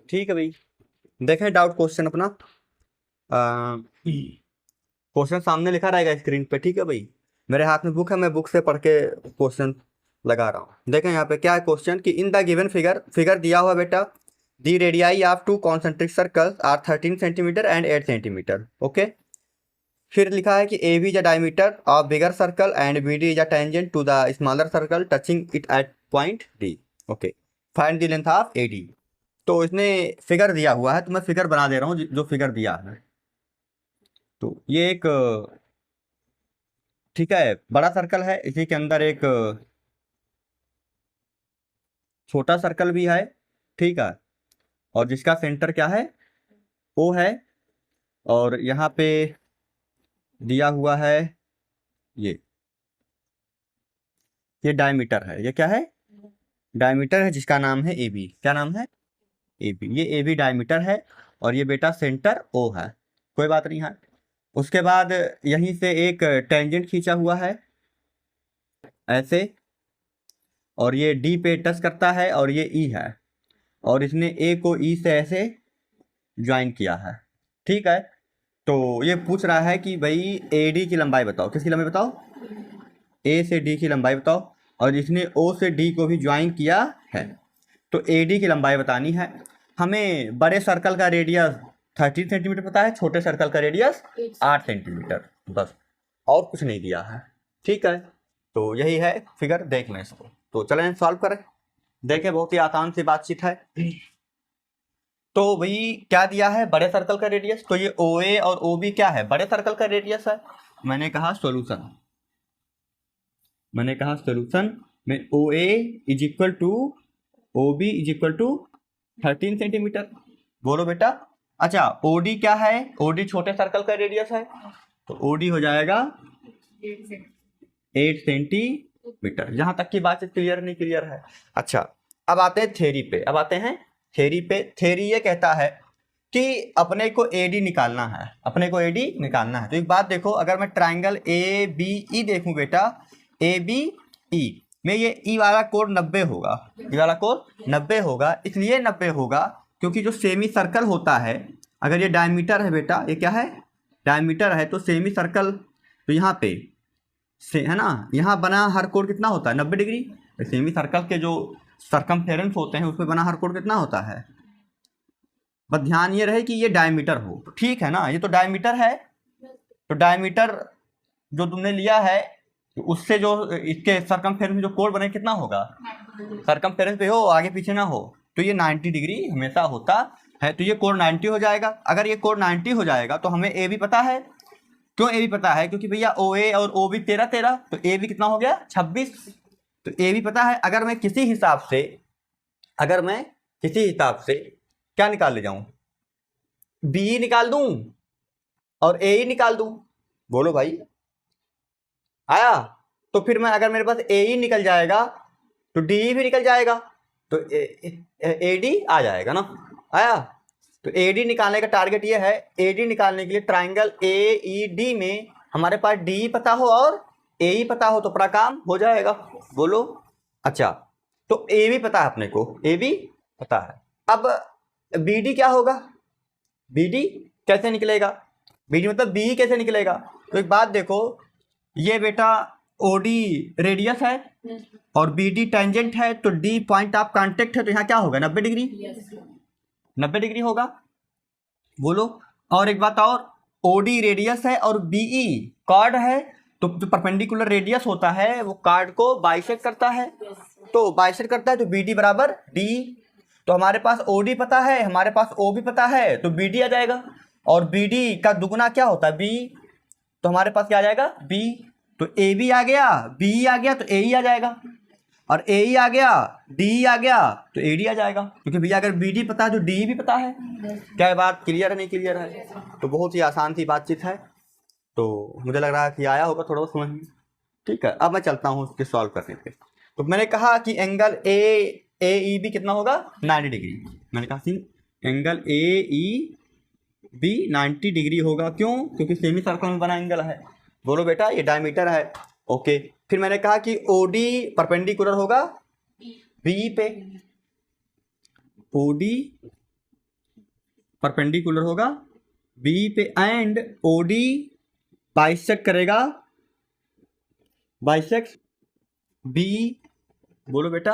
ठीक है भाई, देखें डाउट क्वेश्चन अपना। क्वेश्चन सामने लिखा रहेगा स्क्रीन पे, ठीक है भाई। मेरे हाथ में बुक है, मैं बुक से पढ़ के क्वेश्चन लगा रहा हूँ। देखें यहाँ पे क्या है क्वेश्चन कि इन द गिवन फिगर दिया हुआ बेटा, the radii of two concentric circles are 13 centimetre and 8 centimetre. Okay, फिर लिखा है कि A B is a diameter of bigger circle and B D is a tangent to the smaller circle touching it at point D. Okay, find the length of A D. तो इसने figure दिया हुआ है, तो मैं figure बना दे रहा हूँ जो फिगर दिया है। तो ये एक ठीक है बड़ा सर्कल है, इसी के अंदर एक छोटा सर्कल भी है, ठीक है। और जिसका सेंटर क्या है, ओ है। और यहाँ पे दिया हुआ है ये डायमीटर है। ये क्या है, डायमीटर है, जिसका नाम है ए बी। क्या नाम है, ए बी। ये ए बी डायमीटर है और ये बेटा सेंटर ओ है, कोई बात नहीं है। उसके बाद यहीं से एक टेंजेंट खींचा हुआ है ऐसे, और ये डी पे टच करता है और ये ई है, और इसने ए को ई से ऐसे ज्वाइन किया है, ठीक है। तो ये पूछ रहा है कि भाई ए डी की लंबाई बताओ। किसकी लंबाई बताओ, ए से डी की लंबाई बताओ। और इसने ओ से डी को भी ज्वाइन किया है, तो ए डी की लंबाई बतानी है। हमें बड़े सर्कल का रेडियस 13 सेंटीमीटर पता है, छोटे सर्कल का रेडियस 8 सेंटीमीटर, बस, और कुछ नहीं दिया है, ठीक है। तो यही है फिगर, देख लें इसको। तो चलें सॉल्व करें, देखें, बहुत ही आसान सी बातचीत है। तो भाई क्या दिया है, बड़े सर्कल का रेडियस, तो ये ओ ए और ओ बी क्या है, बड़े सर्कल का रेडियस है। मैंने कहा सॉल्यूशन में O A is equal to O B is equal to 13 centimetre. बोलो बेटा। अच्छा, ओ डी क्या है, ओ डी छोटे सर्कल का रेडियस है, तो ओ डी हो जाएगा 8 सेंटीमीटर। यहां तक की बात क्लियर नहीं क्लियर है। अच्छा, अब आते हैं थ्योरी पे। थ्योरी ये कहता है कि अपने को एडी निकालना है, तो एक बात देखो, अगर मैं ट्राइंगल ए बी ई देखूं बेटा, ए बी ई में ये ई वाला कोण 90 होगा, इसलिए 90 होगा क्योंकि जो सेमी सर्कल होता है, अगर ये डायमीटर है बेटा, ये क्या है, डायमीटर है, तो सेमी सर्कल, तो यहाँ पे से है ना, यहाँ बना हर कोण कितना होता है, 90 डिग्री। सेमी सर्कल के जो सरकमफेरेंस होते हैं उसमें बना हर कोण कितना होता है। बस ध्यान ये रहे कि ये डायमीटर हो, ठीक है ना, ये तो डायमीटर है। तो डायमीटर जो तुमने लिया है, तो उससे जो इसके सरकमफेरेंस में जो कोण बने कितना होगा, सरकमफेरेंस पे हो, आगे पीछे ना हो, तो ये 90 डिग्री हमेशा होता है। तो ये कोण 90 हो जाएगा। अगर ये कोण 90 हो जाएगा तो हमें ए भी पता है। क्यों ए भी पता है, क्योंकि भैया ओ ए और ओ बी 13, तो ए भी कितना हो गया 26, तो ए भी पता है। अगर मैं किसी हिसाब से क्या निकाल ले जाऊं, बी निकाल दूं और ए ही निकाल दूं, बोलो भाई, आया। तो फिर मैं, अगर मेरे पास ए ही निकल जाएगा तो डी भी निकल जाएगा, तो ए डी आ जाएगा ना, आया। तो ए डी निकालने का टारगेट ये है, ए डी निकालने के लिए ट्राइंगल ए ई डी में हमारे पास डी पता हो और ए ही पता हो तो पूरा काम हो जाएगा, बोलो। अच्छा, तो ए भी पता है अपने को, ए भी पता है। अब बी डी क्या होगा, बी डी कैसे निकलेगा, बी डी मतलब बी कैसे निकलेगा। तो एक बात देखो, ये बेटा ओ डी रेडियस है और बी डी टेंजेंट है, तो डी पॉइंट ऑफ कांटेक्ट है, तो यहाँ क्या होगा 90 डिग्री, 90 डिग्री होगा, बोलो। और एक बात और, ओडी रेडियस है और बीई कार्ड है, तो जो परपेंडिकुलर रेडियस होता है वो कार्ड को बाइसेक्ट करता है, तो बाइसेक्ट करता है, तो बी डी बराबर डी। तो हमारे पास ओडी पता है, हमारे पास ओ भी पता है, तो बी डी आ जाएगा। और बी डी का दुगुना क्या होता है, बी, तो हमारे पास क्या आ जाएगा, बी। तो ए बी आ गया, बी आ गया, तो ए ही आ जाएगा, और ए ही आ गया, डी आ गया, तो ए डी आ जाएगा, क्योंकि भैया अगर बी डी पता है तो डी भी पता है। क्या बात क्लियर है नहीं क्लियर है। तो बहुत ही आसान सी बातचीत है, तो मुझे लग रहा है कि आया होगा थोड़ा समझ में, ठीक है। अब मैं चलता हूँ उसके सॉल्व करने पे। तो मैंने कहा कि एंगल ए ई बी कितना होगा 90 डिग्री। मैंने कहा C angle A E B 90 degree होगा, क्यों, क्योंकि सेमी सर्कल में बना एंगल है, बोलो बेटा, ये डायमीटर है, ओके। फिर मैंने कहा कि ओडी परपेंडिकुलर होगा बी पे, ओडी परपेंडिकुलर होगा बी पे एंड ओडी बाइसेक्ट करेगा, बाइसेक्ट बी, बोलो बेटा,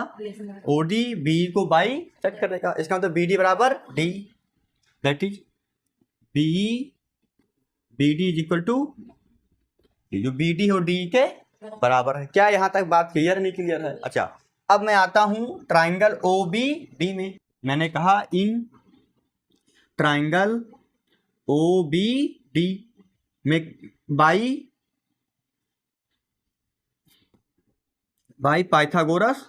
ओडी बी को बाइसेक्ट करेगा। इसका मतलब बी डी बराबर D, that is B D is equal to, जो बी डी और डी के बराबर है। क्या यहाँ तक बात क्लियर नहीं क्लियर है? अच्छा, अब मैं आता हूं ट्राइंगल ओ बी डी में। मैंने कहा in triangle O B D में by Pythagoras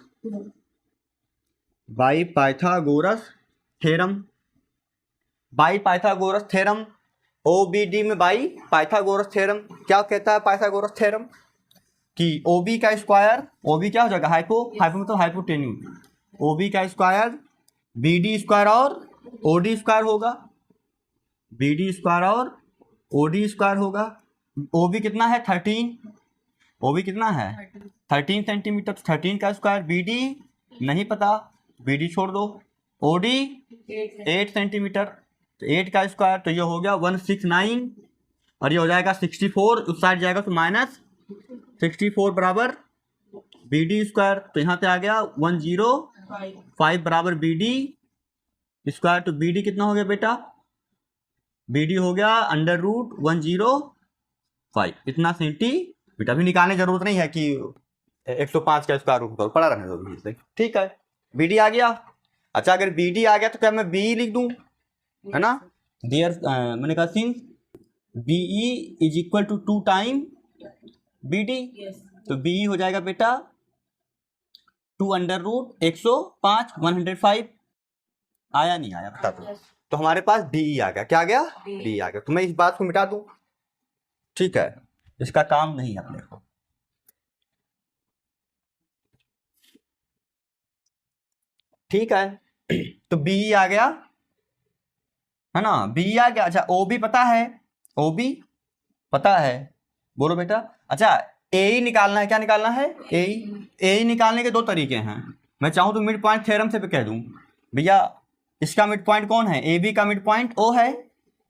theorem, by Pythagoras theorem, O B D में बाई पाइथागोरस थ्योरम। क्या कहता है पाइथागोरस थ्योरम? कि ओबी का स्क्वायर, ओबी क्या हो जाएगा, हाइपो मतलब हाइपोटेन्यूज, ओबी का स्क्वायर बीडी स्क्वायर और ओडी स्क्वायर होगा, बीडी स्क्वायर और ओडी स्क्वायर होगा। ओबी कितना है 13, ओबी कितना है 13 सेंटीमीटर, 13 का स्क्वायर, बीडी नहीं पता, बीडी छोड़ दो, ओडी 8 सेंटीमीटर, तो 8 का स्क्वायर, तो ये हो गया 169 और ये हो जाएगा 64, उस साइड जाएगा तो माइनस 64 बराबर बी डी स्क्वायर, तो यहाँ पे आ गया 105 बराबर बी डी स्क्वायर। तो बी डी कितना हो गया बेटा, बी डी हो गया √105, इतना सेंटीमीटर। अभी निकालने की जरूरत नहीं है कि 105 का स्क्वायर रूट पड़ा रहने दो, ठीक है, बी डी आ गया। अच्छा, अगर बी डी आ गया तो क्या मैं बी लिख दूं, है ना, डियर, मैंने कहा since B E is equal to 2 time B D, तो बी हो जाएगा बेटा 2√105, 105 आया नहीं आया बता दो। तो हमारे पास डी आ गया, क्या आ गया, डी आ गया। तो मैं इस बात को मिटा दूं, ठीक है, इसका काम नहीं है अपने को, ठीक है। तो बी आ गया, है ना, बी आ गया। अच्छा, ओ बी पता है, ओ बी पता है, बोलो बेटा। अच्छा, ए ही निकालना है, क्या निकालना है, ए निकालने के दो तरीके हैं। मैं चाहूँ तो मिड पॉइंट थ्योरम से भी कह दूं भैया इसका मिड पॉइंट कौन है, ए बी का मिड पॉइंट ओ है,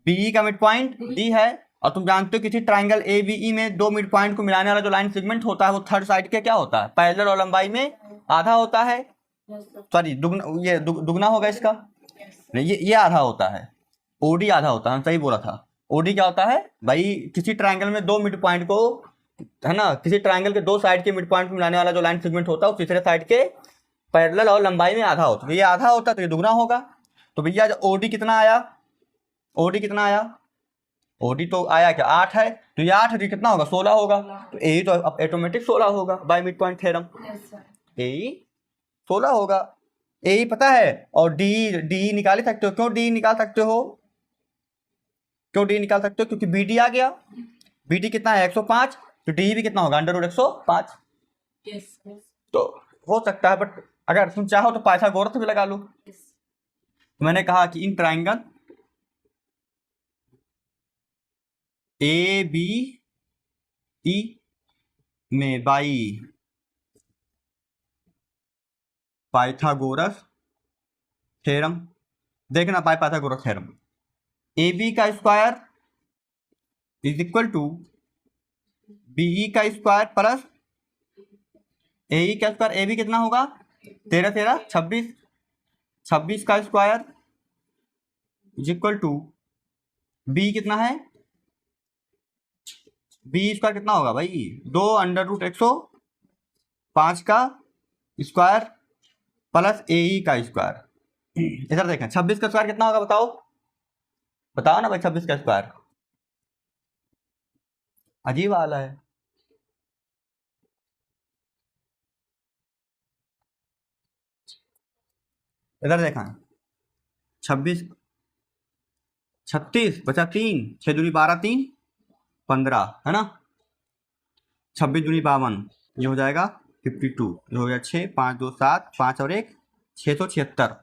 बी ई का मिड पॉइंट डी है, और तुम जानते हो किसी ट्राइंगल ए बी ई में दो मिड पॉइंट को मिलाने वाला जो लाइन सेगमेंट होता है वो थर्ड साइड के क्या होता है, पैरेलल और लंबाई में आधा होता है, सॉरी दुगना होगा इसका, ये आधा होता है, ओडी आधा होता है, सही बोला था। ओडी क्या होता है भाई, किसी ट्राइंगल में दो मिड पॉइंट को, है ना, किसी ट्राइंगल के दो साइड के मिड पॉइंट को मिलाने वाला जो लाइन सेगमेंट होता है वो तीसरे साइड के पैरेलल और लंबाई में आधा होता है। ये आधा होता है तो ये दुगना होगा। तो भैया ओडी कितना आया, ओडी कितना आया, ओडी तो आया क्या 8 है, तो ये 8 है, कितना होगा 16 होगा, तो ए तो ऑटोमेटिक 16 होगा बाय मिड पॉइंट थ्योरम, ए 16 होगा, ए पता है। और डी निकाल सकते हो, क्यों डी निकाल सकते हो, क्यों डी निकाल सकते हो, क्योंकि बी डी आ गया, बी डी कितना है 105, तो डी भी कितना होगा √105। तो हो सकता है, बट अगर तुम चाहो तो पाइथागोरस भी लगा लो। मैंने कहा कि in triangle A B E में बाई पाइथागोरस थ्योरम, देखना by Pythagoras theorem, A B का square is equal to B E का स्क्वायर प्लस ए का स्क्वायर, ए बी कितना होगा 13 13 26, 26 का square is equal to B कितना है, बी स्क्वायर कितना होगा भाई 2√105 का स्क्वायर प्लस ए का स्क्वायर। इधर देखें 26 का स्क्वायर कितना होगा बताओ, बताओ ना भाई, 26 का स्क्वायर अजीब वाला है, इधर देखा 26 36 बचा 3, 6 दूनी 12 3 15, है ना, 26 दूनी 52, ये हो जाएगा 52, ये हो गया 6 5 2 7 5 और 1 676,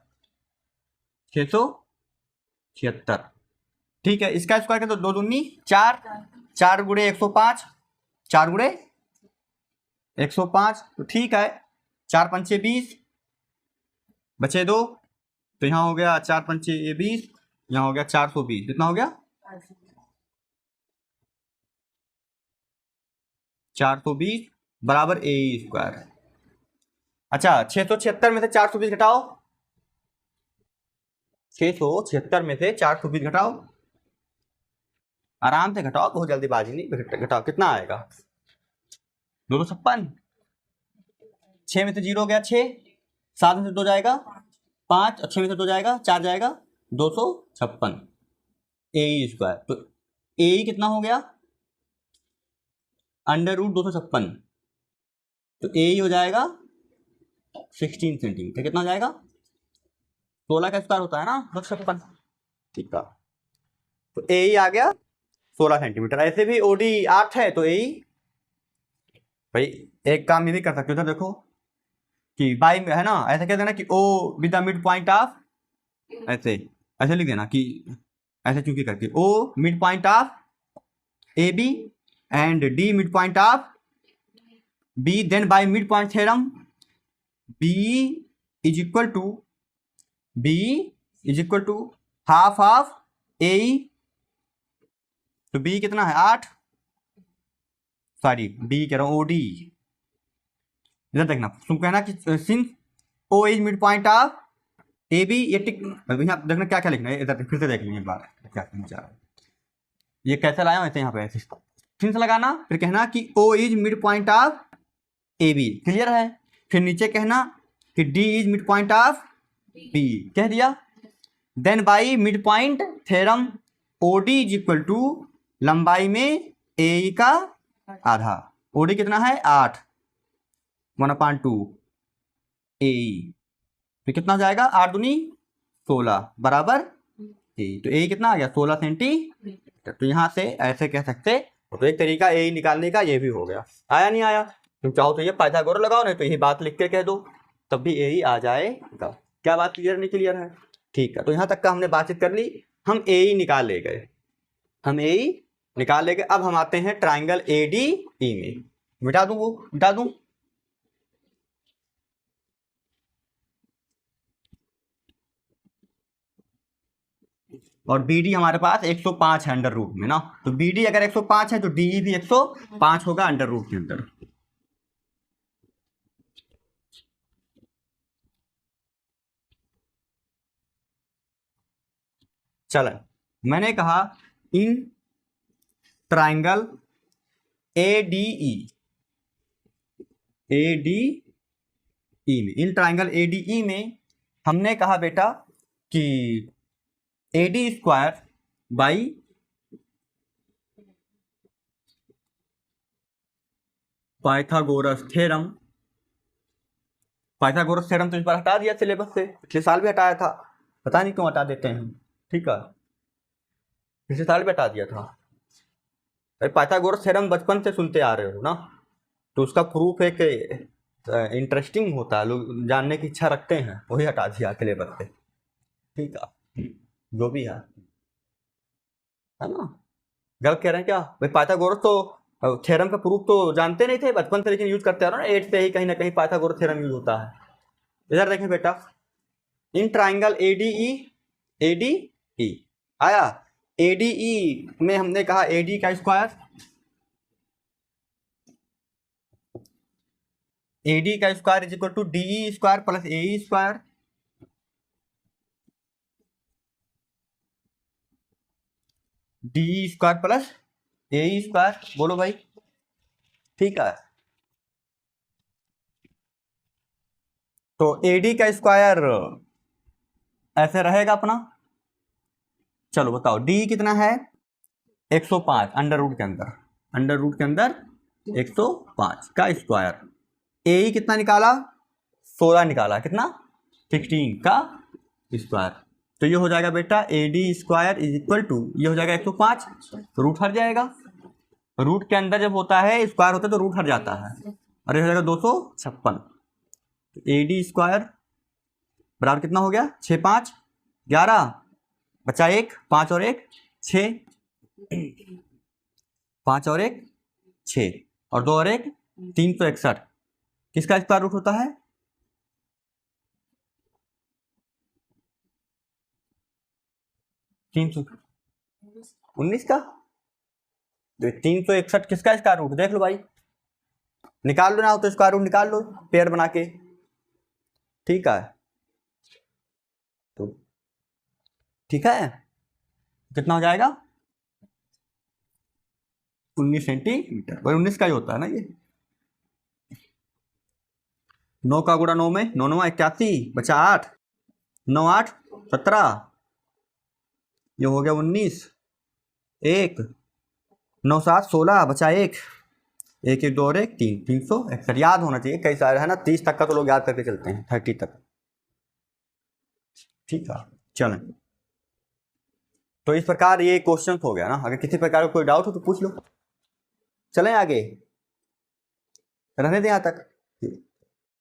676, ठीक है। इसका स्क्वायर कर तो 2 दूनी 4, 4 गुणे 105, 4 गुणे 105, तो ठीक है, 4 पंचे 20 बचे 2, तो यहाँ हो गया 4 पंचे 20, यहाँ हो गया 420, कितना हो गया 420 बराबर ए स्क्वायर। अच्छा 676 में से 420 घटाओ, 676 में से 420 घटाओ, आराम से घटाओ, बहुत जल्दीबाजी नहीं, घटाओ कितना आएगा 256। 6 में से 0 हो गया 6, 7 में से 2 जाएगा 5, और 6 में से 2 जाएगा 4 जाएगा 256 ए स्क्वायर। तो ए कितना हो गया √256, तो ए हो जाएगा 16 सेंटीमीटर। कितना हो जाएगा 16 का स्क्वायर होता है ना 256, ठीक है। तो ए आ गया 16 सेंटीमीटर। ऐसे भी ओडी 8 है तो ए भाई एक काम ये भी कर सकते हो, तो देखो कि बाई में है ना, ऐसे कह देना कि O with the mid point of, ऐसे ऐसे लिख देना कि ऐसे चूंकि करके O mid point of A B and D mid point of B, then by mid point theorem B is equal to half of A. तो बी कितना है 8, सॉरी बी कह रहा हूँ ओडी। इधर देखना, तुम कहना कि since O is mid point of A B, ये टिक यहाँ देखना क्या क्या लिखना है, इधर फिर से देख लेंगे एक बार क्या कहना चाह रहा है। ये कैसे लाया हूँ ऐसे यहाँ पे ऐसे सिंस लगाना, फिर कहना कि O is mid point of A B, clear है। फिर नीचे कहना कि D is mid point of B, कह दिया। Then by mid point theorem OD is equal to लंबाई में ए का आधा, ओडी कितना है 8 1/2 ए, फिर कितना हो जाएगा 8 दूनी 16 बराबर ए। तो ए कितना आ गया 16 सेंटीमीटर। तो यहाँ से ऐसे कह सकते, तो एक तरीका ए निकालने का ये भी हो गया। आया नहीं आया, तुम चाहो तो ये पाइथागोरस लगाओ, नहीं तो यही बात लिख के कह दो, तब भी ए ही आ जाएगा। क्या बात क्लियर नहीं क्लियर है? ठीक है, तो यहाँ तक का हमने बातचीत कर ली, हम ए ही निकाल ले गए, हम ए ही निकाल ले गए। अब हम आते हैं ट्राइंगल ए डी ई में, मिटा दूं वो मिटा दूं, और बी डी हमारे पास 105 है अंडर रूट में ना, तो बी डी अगर 105 है तो डी भी 105 होगा अंडर रूट के अंदर। चलो मैंने कहा in triangle A D E में, in triangle A D E में हमने कहा बेटा कि ए D square by Pythagoras theorem, Pythagoras theorem तो इस बार हटा दिया सिलेबस से, पिछले साल भी हटाया था, पता नहीं क्यों हटा देते हैं, ठीक है पिछले साल भी हटा दिया था। अरे पाइथागोरस थ्योरम बचपन से सुनते आ रहे हो ना, तो उसका प्रूफ एक इंटरेस्टिंग होता है, लोग जानने की इच्छा रखते हैं, वही हटा दिया सिलेबस से, ठीक है जो भी है ना। गलत कह रहे हैं क्या भाई? पाइथागोरस तो थ्योरम का प्रूफ तो जानते नहीं थे बचपन से, लेकिन यूज करते आ रहे हो ना, 8 से ही कहीं ना कहीं पाइथागोरस थ्योरम यूज होता है। इधर देखें बेटा, in triangle A D E आया, ए डी ई में हमने कहा ए डी का स्क्वायर, ए डी का square is equal to D E square plus A E square, D square plus A square, बोलो भाई ठीक है। तो ए डी का स्क्वायर ऐसे रहेगा अपना, चलो बताओ डी कितना है 105 अंडर रूट के अंदर 105 का स्क्वायर, ए कितना निकाला 16 निकाला, कितना 16 का स्क्वायर, तो ये हो जाएगा बेटा A D square is equal to, ये हो जाएगा 105, तो रूट हट जाएगा, रूट के अंदर जब होता है स्क्वायर होता है तो रूट हट जाता है, और ये हो जाएगा 256, तो ए डी स्क्वायर बराबर कितना हो गया 6 5 11 बचा 1, 5 और 1 6, 5 और 1 6 और 2 और 1 361, किसका स्क्वायर रूट होता है 319 का, तो 361 किसका स्क्वायर रूट देख लो भाई, निकाल लो ना, हो तो स्क्वायर रूट निकाल लो पेयर बना के, ठीक है। तो ठीक है, कितना हो जाएगा 19 सेंटीमीटर, भाई 19 का ही होता है ना ये। 9 का गुणा 9 में 9 9 81 बचा 8, 9 8 17, ये हो गया 19, 1 9 7 16 बचा 1, 1 1 2 और 1 3, 361 याद होना चाहिए, कई सारे है ना 30 तक का तो लोग याद करके चलते हैं, 30 तक, ठीक है। चलें, तो इस प्रकार ये क्वेश्चन हो गया ना, अगर किसी प्रकार का कोई डाउट हो तो पूछ लो। चलें आगे, रहने दें यहाँ तक।